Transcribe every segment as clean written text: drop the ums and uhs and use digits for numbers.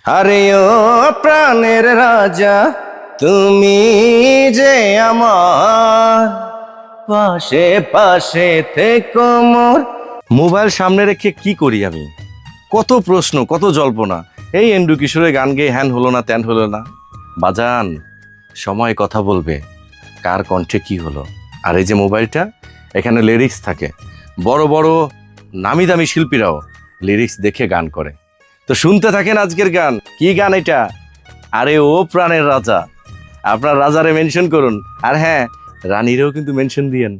আরে ও প্রাণের রাজা, তুমি যে আমার পাশে পাশে থেকো মোর। মোবাইল সামনে রেখে কি করি আমি? কত প্রশ্ন, কত জল্পনা। এই এন্ডু কিশোরের গান গেয়ে হ্যান হলো না, ত্যান হলো না। বাজান, সময় কথা বলবে কার কণ্ঠে কি হলো। আর এই যে মোবাইলটা, এখানে লিরিক্স থাকে। বড় বড় নামি দামি শিল্পীরাও লিরিক্স দেখে গান করে। তো শুনতে থাকেন আজকের গান। কি গান এটা? আরে ও প্রাণের রাজা, আপনার রাজারে মেনশন করুন। আর হ্যাঁ, রানীরেও কিন্তু মেনশন দিয়েন,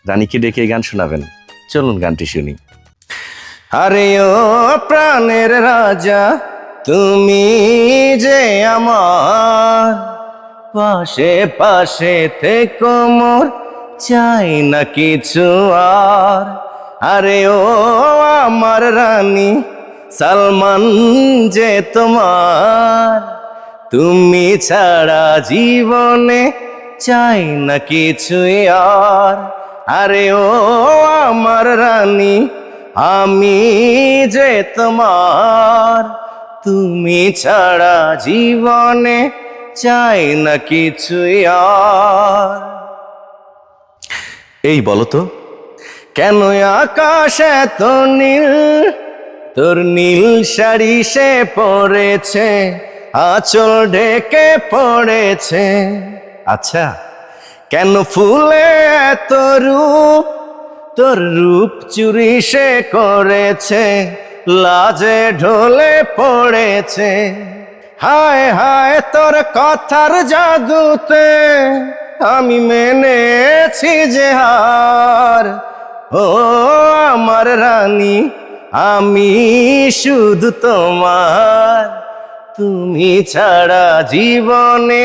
রানীকে ডেকে গান শোনাবেন। চলুন গানটি শুনি। আরে ও প্রাণের রাজা, তুমি যে আমার পাশে পাশে থেকো মোর, চাই না কিছু আর। আরে ও আমার রানী, সালমান যে তোমার, তুমি ছাড়া জীবনে চাই না কিছু আর। আরে ও আমার রানী, আমি যে তোমার, তুমি ছাড়া জীবনে চাই না কিছু আর। এই বলো তো, কেন আকাশ এত নীল? তোর নীল শাড়ি সে পড়েছে, আঁচল ঢেকে পড়েছে। আচ্ছা, কেন ফুলে এত রূপ? তোর রূপ চুরি সে করেছে, লাজে ঢলে পড়েছে। হায় হায়, তোর কথার জাদুতে আমি মেনেছি যে হার। ও আমার রানী, আমি শুধু তোমার, তুমি ছাড়া জীবনে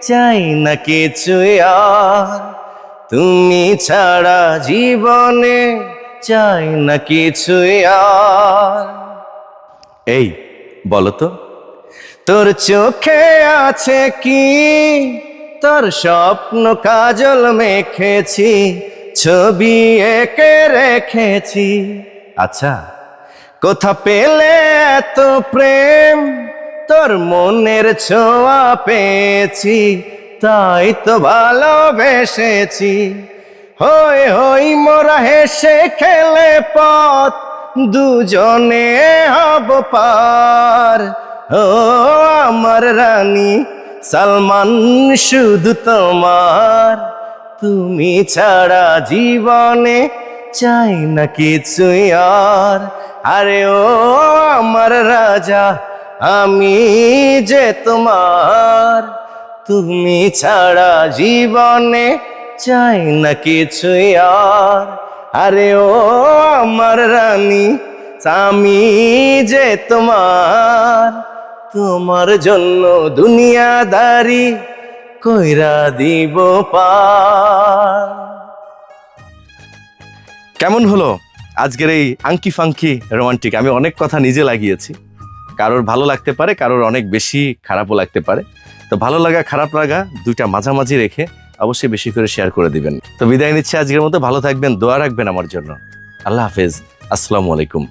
চাই না কিছু আর। তুমি ছাড়া জীবনে চাই না কিছু আর। এই বলো তো, তোর চোখে আছে কি? তোর স্বপ্ন কাজল মেখেছি, ছবি এঁকে রেখেছি। আচ্ছা, কোথা পেলে এত প্রেম? তোর মনের ছোঁয়া পেয়েছি, তাই তো ভালোবেসেছি। হই হই মোরা হেসে খেলে পথ, দুজনে হব পার। ও আমার রানী, সালমান শুধু তোমার, তুমি ছাড়া জীবনে চাই না কিছু আর। আরে ও আমার রাজা, আমি যে তোমার, তুমি ছাড়া জীবনে চাই না কিছু আর। আরে ও আমার রানী, আমি যে তোমার, তোমার জন্য দুনিয়াদারি কইরা দিব পার। কেমন হলো আজকের এই আংকি ফাঙ্কি রোমান্টিক? আমি অনেক কথা নিজে লাগিয়েছি। কারোর ভালো লাগতে পারে, কারোর অনেক বেশি খারাপও লাগতে পারে। তো ভালো লাগা খারাপ লাগা দুইটা মাঝামাঝি রেখে অবশ্যই বেশি করে শেয়ার করে দিবেন। তো বিদায় নিচ্ছে আজকের মতো। ভালো থাকবেন, দোয়া রাখবেন আমার জন্য। আল্লাহ হাফেজ, আসসালামু আলাইকুম।